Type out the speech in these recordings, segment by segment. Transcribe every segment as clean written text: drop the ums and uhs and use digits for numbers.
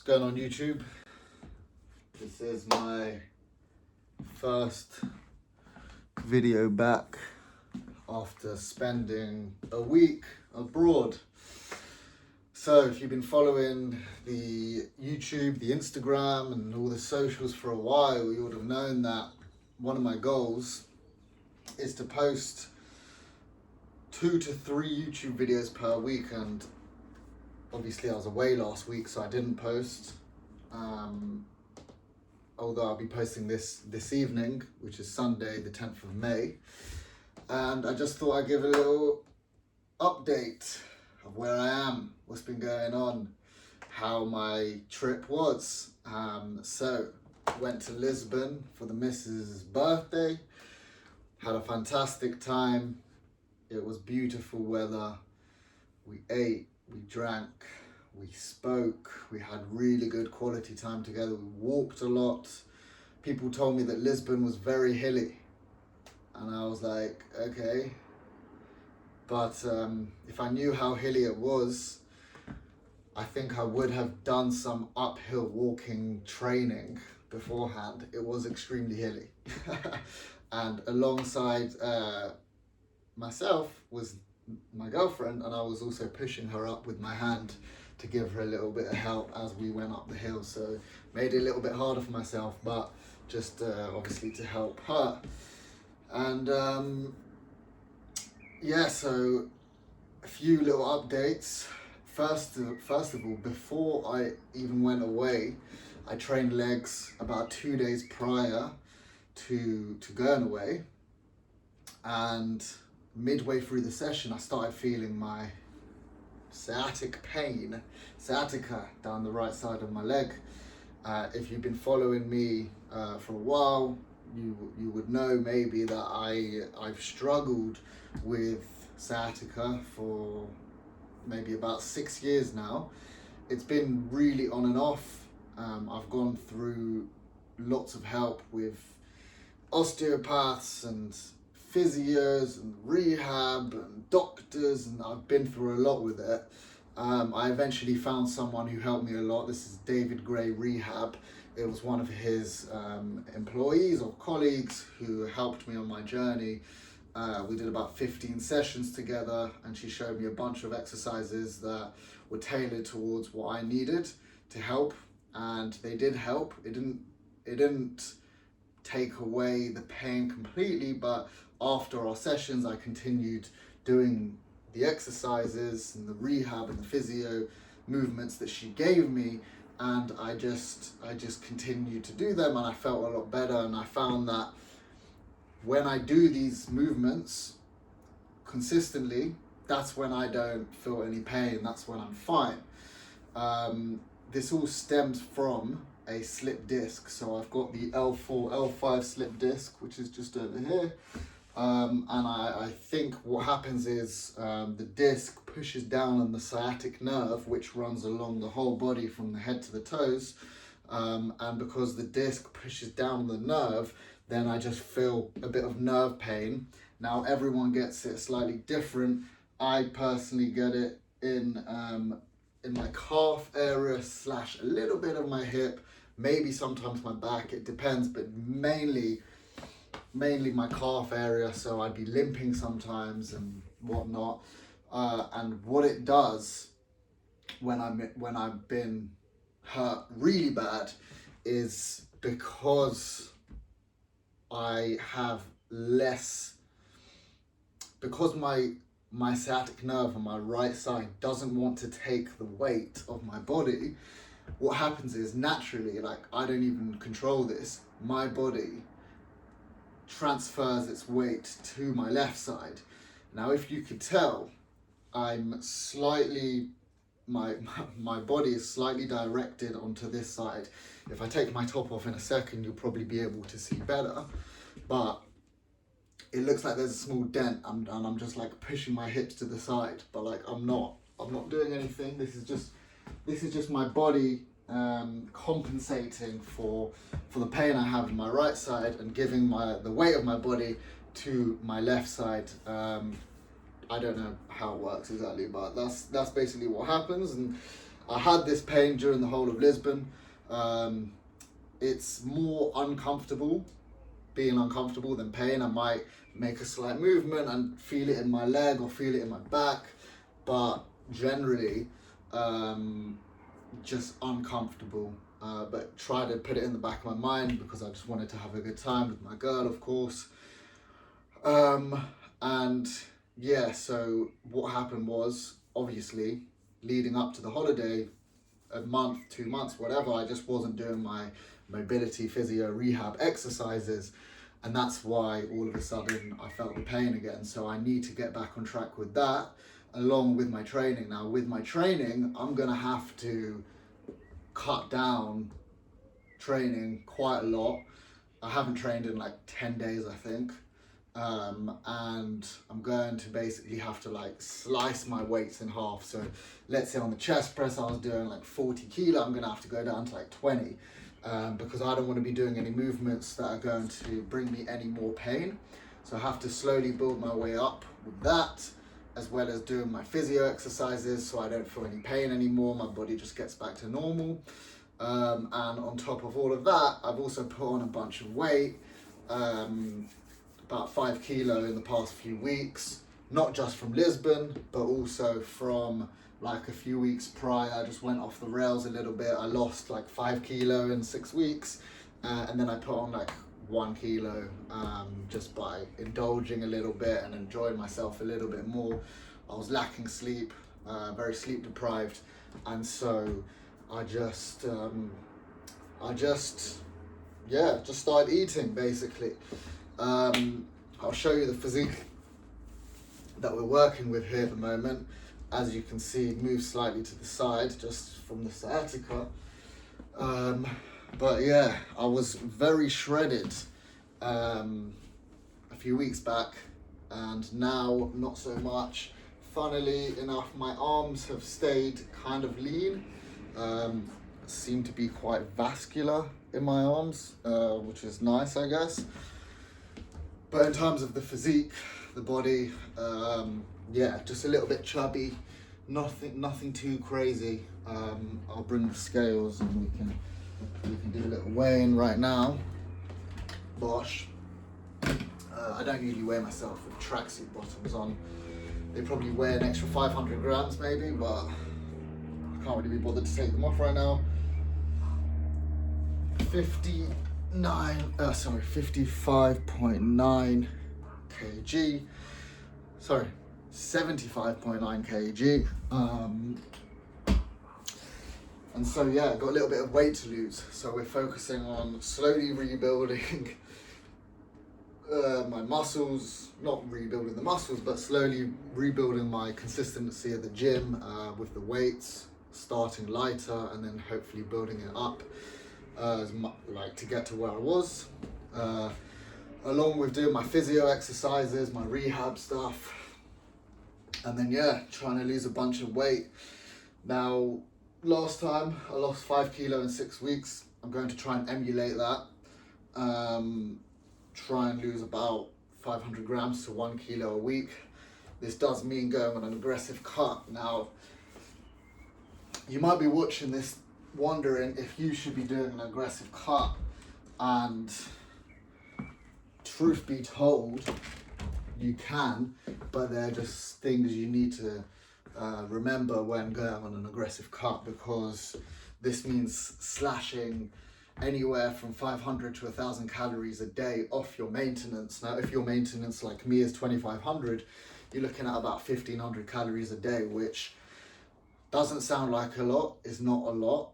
going on YouTube? This is my first video back after spending a week abroad. So if you've been following the YouTube, the Instagram and all the socials for a while, you would have known that one of my goals is to post 2 to 3 YouTube videos per week, and obviously I was away last week so I didn't post, although I'll be posting this evening, which is Sunday the 10th of May, and I just thought I'd give a little update of where I am, what's been going on, how my trip was. So went to Lisbon for the missus' birthday, had a fantastic time. It was beautiful weather. We ate, we drank, we spoke, we had really good quality time together. We walked a lot. People told me that Lisbon was very hilly, and I was like, okay. But if I knew how hilly it was, I think I would have done some uphill walking training beforehand. It was extremely hilly. And alongside myself was my girlfriend, and I was also pushing her up with my hand to give her a little bit of help as we went up the hill. So made it a little bit harder for myself, but just obviously to help her. And yeah, so a few little updates. First of all, before I even went away, I trained legs about 2 days prior to going away, and midway through the session I started feeling my sciatica down the right side of my leg. If you've been following me for a while, you would know maybe that I've struggled with sciatica for maybe about 6 years now. It's been really on and off. I've gone through lots of help with osteopaths and physios and rehab and doctors, and I've been through a lot with it. I eventually found someone who helped me a lot. This is David Gray Rehab. It was one of his employees or colleagues who helped me on my journey. We did about 15 sessions together, and she showed me a bunch of exercises that were tailored towards what I needed to help, and they did help. It didn't take away the pain completely, but after our sessions I continued doing the exercises and the rehab and the physio movements that she gave me, and I just continued to do them, and I felt a lot better. And I found that when I do these movements consistently, that's when I don't feel any pain, that's when I'm fine. This all stems from a slip disc. So I've got the L4, L5 slip disc, which is just over here. And I think what happens is the disc pushes down on the sciatic nerve, which runs along the whole body from the head to the toes. And because the disc pushes down the nerve, then I just feel a bit of nerve pain. Now everyone gets it slightly different. I personally get it in my calf area / a little bit of my hip, maybe sometimes my back, it depends, but mainly my calf area. So I'd be limping sometimes and whatnot. And what it does when I've been hurt really bad is, because I have because my sciatic nerve on my right side doesn't want to take the weight of my body, what happens is naturally, like I don't even control this, my body transfers its weight to my left side. Now if you could tell, I'm slightly, my body is slightly directed onto this side. If I take my top off in a second, you'll probably be able to see better, but it looks like there's a small dent, and I'm just like pushing my hips to the side, but like I'm not doing anything. This is just my body compensating for the pain I have in my right side and giving the weight of my body to my left side. I don't know how it works exactly, but that's basically what happens. And I had this pain during the whole of Lisbon. It's more being uncomfortable than pain. I might make a slight movement and feel it in my leg or feel it in my back, but generally just uncomfortable. But try to put it in the back of my mind because I just wanted to have a good time with my girl, of course. And yeah, so what happened was, obviously, leading up to the holiday, a month, 2 months, whatever, I just wasn't doing my mobility physio rehab exercises. And that's why all of a sudden I felt the pain again. So I need to get back on track with that, along with my training. Now, with my training, I'm going to have to cut down training quite a lot. I haven't trained in like 10 days, I think. And I'm going to basically have to like slice my weights in half. So let's say on the chest press I was doing like 40 kilo, I'm going to have to go down to like 20, because I don't want to be doing any movements that are going to bring me any more pain. So I have to slowly build my way up with that, as well as doing my physio exercises so I don't feel any pain anymore. My body just gets back to normal. And on top of all of that, I've also put on a bunch of weight, about 5 kilo in the past few weeks, not just from Lisbon, but also from like a few weeks prior. I just went off the rails a little bit. I lost like 5 kilo in 6 weeks, and then I put on like 1 kilo, just by indulging a little bit and enjoying myself a little bit more. I was lacking sleep, very sleep deprived, and so I just started eating basically. I'll show you the physique that we're working with here at the moment. As you can see, it moves slightly to the side just from the sciatica. But yeah, I was very shredded a few weeks back, and now not so much. Funnily enough, my arms have stayed kind of lean. Seem to be quite vascular in my arms, which is nice, I guess. But in terms of the physique, the body, yeah, just a little bit chubby, nothing too crazy. I'll bring the scales and we can do a little weighing right now. Bosh. I don't usually weigh myself with tracksuit bottoms on. They probably weigh an extra 500 grams maybe, but I can't really be bothered to take them off right now. 55.9 kg. Sorry, 75.9 kg. And so yeah, got a little bit of weight to lose. So we're focusing on slowly rebuilding my muscles, not rebuilding the muscles, but slowly rebuilding my consistency at the gym, with the weights, starting lighter and then hopefully building it up, like to get to where I was, along with doing my physio exercises, my rehab stuff, and then yeah, trying to lose a bunch of weight. Now, last time I lost 5 kilo in 6 weeks. I'm going to try and emulate that. Try and lose about 500 grams to 1 kilo a week. This does mean going on an aggressive cut. Now, you might be watching this wondering if you should be doing an aggressive cut, and truth be told, you can, but they're just things you need to remember when going on an aggressive cut, because this means slashing anywhere from 500 to 1,000 calories a day off your maintenance. Now, if your maintenance, like me, is 2,500, you're looking at about 1,500 calories a day, which doesn't sound like a lot, is not a lot.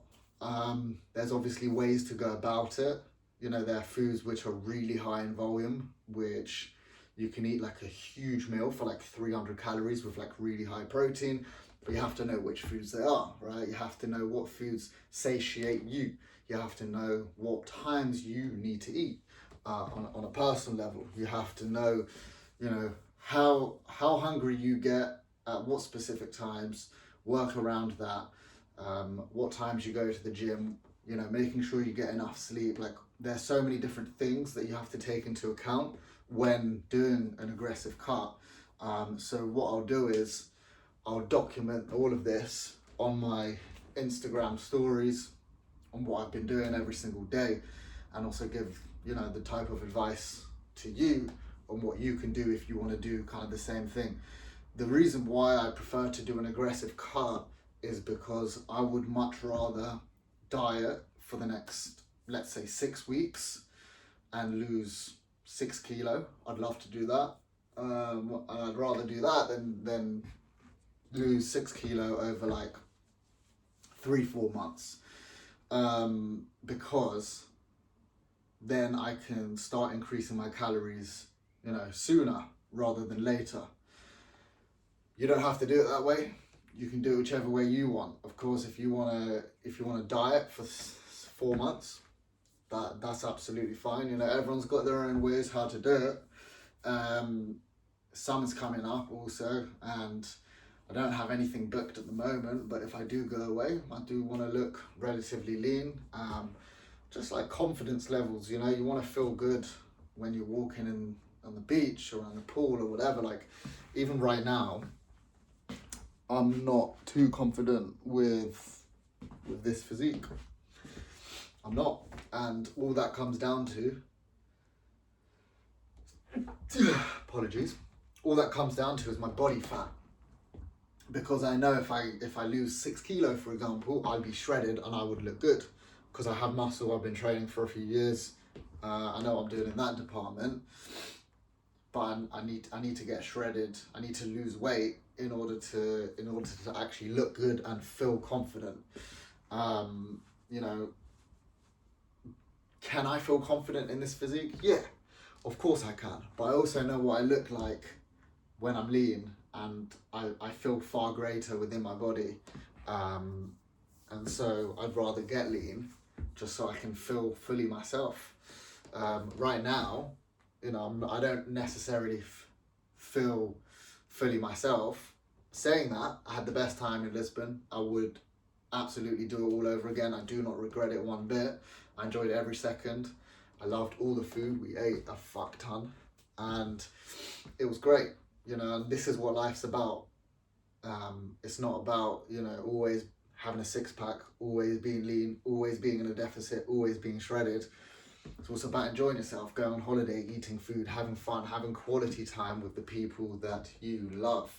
There's obviously ways to go about it. You know, there are foods which are really high in volume, which you can eat like a huge meal for like 300 calories with like really high protein, but you have to know which foods they are, right? You have to know what foods satiate you. You have to know what times you need to eat, on a personal level. You have to know, you know, how hungry you get at what specific times, work around that, what times you go to the gym, you know, making sure you get enough sleep. Like, there's so many different things that you have to take into account when doing an aggressive cut. So what I'll do is I'll document all of this on my Instagram stories on what I've been doing every single day, and also give, you know, the type of advice to you on what you can do if you want to do kind of the same thing. The reason why I prefer to do an aggressive cut is because I would much rather diet for the next, let's say, 6 weeks and lose 6 kilo. I'd love to do that. And I'd rather do that than lose 6 kilo over like 3-4 months. Because then I can start increasing my calories, you know, sooner rather than later. You don't have to do it that way. You can do it whichever way you want. Of course, if you wanna diet for 4 months, that's absolutely fine. You know, everyone's got their own ways how to do it. Summer's coming up also, and I don't have anything booked at the moment, but if I do go away, I do want to look relatively lean. Just like confidence levels, you know, you want to feel good when you're walking on the beach or on the pool or whatever. Like, even right now, I'm not too confident with this physique. I'm not. And all that comes down to, apologies, all that comes down to is my body fat. Because I know if I lose 6 kilo, for example, I'd be shredded and I would look good. Because I have muscle, I've been training for a few years. I know what I'm doing in that department. But I need to get shredded. I need to lose weight in order to actually look good and feel confident. You know, can I feel confident in this physique? Yeah, of course I can. But I also know what I look like when I'm lean, and I feel far greater within my body. And so I'd rather get lean just so I can feel fully myself. Right now, you know, I don't necessarily feel fully myself. Saying that, I had the best time in Lisbon. I would absolutely do it all over again. I do not regret it one bit. I enjoyed every second. I loved all the food. We ate a fuck ton, and it was great. You know, and this is what life's about. It's not about, you know, always having a 6-pack, always being lean, always being in a deficit, always being shredded. It's also about enjoying yourself, going on holiday, eating food, having fun, having quality time with the people that you love.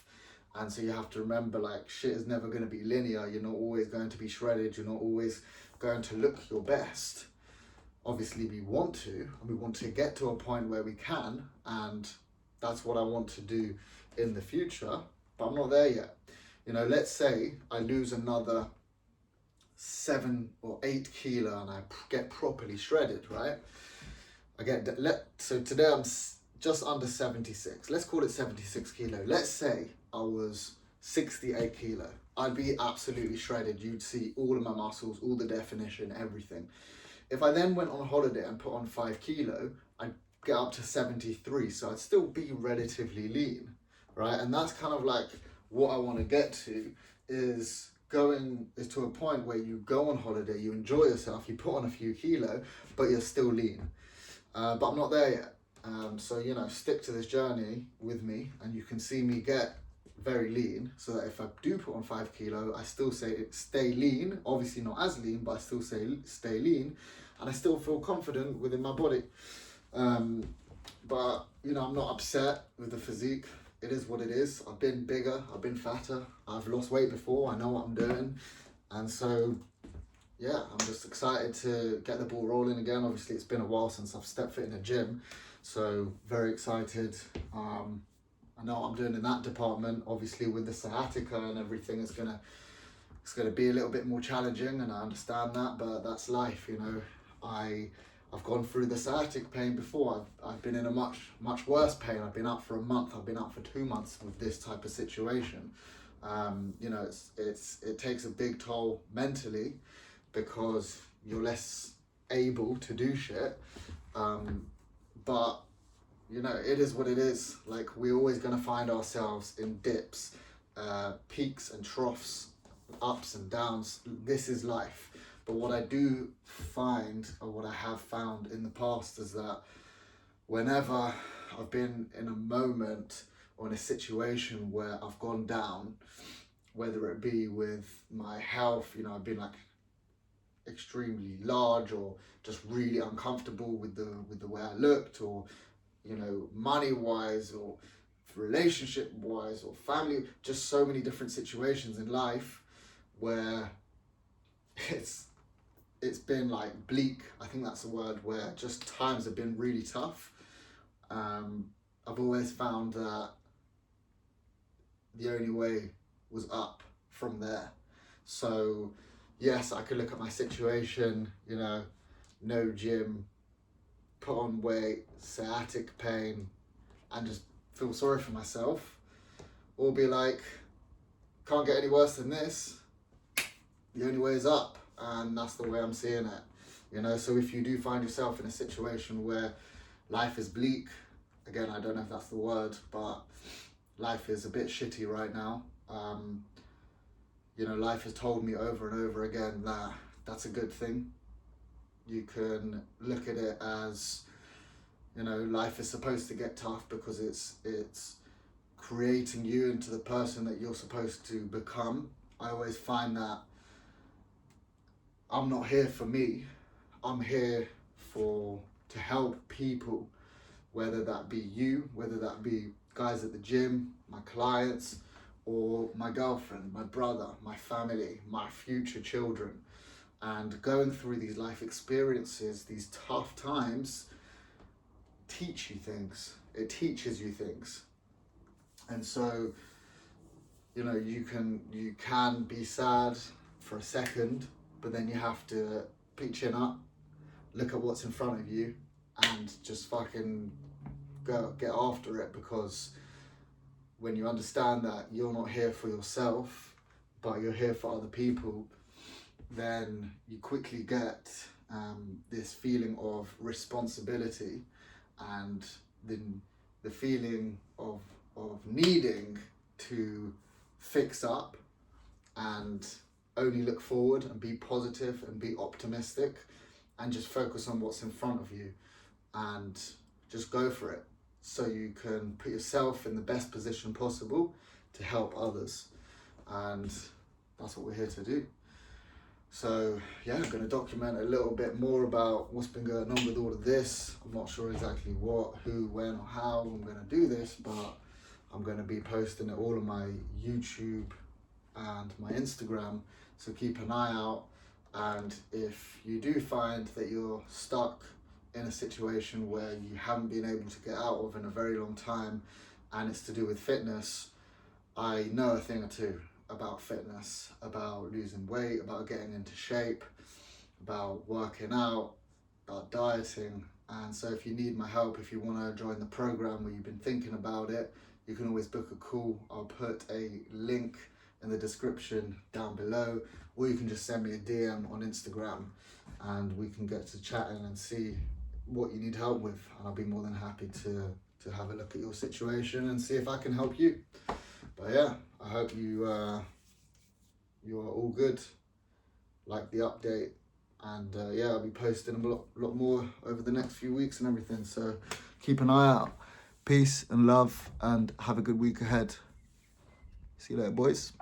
And so you have to remember, like, shit is never going to be linear. You're not always going to be shredded. You're not always going to look your best. Obviously, we want to, and we want to get to a point where we can, and that's what I want to do in the future, but I'm not there yet. You know, let's say I lose another 7 or 8 kilo and I get properly shredded, right? So today I'm just under 76. Let's call it 76 kilo. Let's say I was 68 kilo. I'd be absolutely shredded. You'd see all of my muscles, all the definition, everything. If I then went on holiday and put on 5 kilo, I'd get up to 73, so I'd still be relatively lean, right? And that's kind of like what I want to get to, is to a point where you go on holiday, you enjoy yourself, you put on a few kilo, but you're still lean. But I'm not there yet. So, you know, stick to this journey with me, and you can see me get very lean, so that if I do put on 5 kilo, I still stay lean. Obviously not as lean, but I still stay lean, and I still feel confident within my body. But, you know, I'm not upset with the physique. It is what it is. I've been bigger, I've been fatter, I've lost weight before, I know what I'm doing. And so, yeah, I'm just excited to get the ball rolling again. Obviously, it's been a while since I've stepped foot in a gym, so very excited. I know what I'm doing in that department. Obviously, with the sciatica and everything, it's gonna be a little bit more challenging, and I understand that, but that's life, you know. I've gone through the sciatic pain before. I've been in a much worse pain. I've been up for a month. I've been up for 2 months with this type of situation. You know, it takes a big toll mentally, because you're less able to do shit. But you know, it is what it is. Like, we're always gonna find ourselves in dips, peaks and troughs, ups and downs. This is life. But what I do find, or what I have found in the past, is that whenever I've been in a moment or in a situation where I've gone down, whether it be with my health, you know, I've been like extremely large or just really uncomfortable with the way I looked, or you know, money wise, or relationship wise, or family, just so many different situations in life where it's it's been like bleak. I think that's a word, where just times have been really tough. I've always found that the only way was up from there. So yes, I could look at my situation, you know, no gym, put on weight, sciatic pain, and just feel sorry for myself, or be like, can't get any worse than this. The only way is up, and that's the way I'm seeing it. You know, so if you do find yourself in a situation where life is bleak, again, I don't know if that's the word, but life is a bit shitty right now. You know, life has told me over and over again that that's a good thing. You can look at it as, you know, life is supposed to get tough because it's creating you into the person that you're supposed to become. I always find that I'm not here for me. I'm here to help people, whether that be you, whether that be guys at the gym, my clients, or my girlfriend, my brother, my family, my future children. And going through these life experiences, these tough times, teach you things. It teaches you things. And so, you know, you can be sad for a second, but then you have to pick your chin up, look at what's in front of you, and just fucking go get after it. Because when you understand that you're not here for yourself, but you're here for other people, then you quickly get this feeling of responsibility, and then the feeling of needing to fix up and only look forward and be positive and be optimistic and just focus on what's in front of you and just go for it, so you can put yourself in the best position possible to help others. And that's what we're here to do. So yeah, I'm going to document a little bit more about what's been going on with all of this. I'm not sure exactly what, who, when, or how I'm going to do this, but I'm going to be posting it all on my YouTube and my Instagram, so keep an eye out. And if you do find that you're stuck in a situation where you haven't been able to get out of in a very long time, and it's to do with fitness, I know a thing or two about fitness, about losing weight, about getting into shape, about working out, about dieting. And so if you need my help, if you want to join the program, or you've been thinking about it, you can always book a call. I'll put a link in the description down below, or you can just send me a DM on Instagram and we can get to chatting and see what you need help with, and I'll be more than happy to have a look at your situation and see if I can help you. But yeah, I hope you are all good, like the update, and yeah, I'll be posting a lot more over the next few weeks and everything, so keep an eye out. Peace and love, and have a good week ahead. See you later, boys.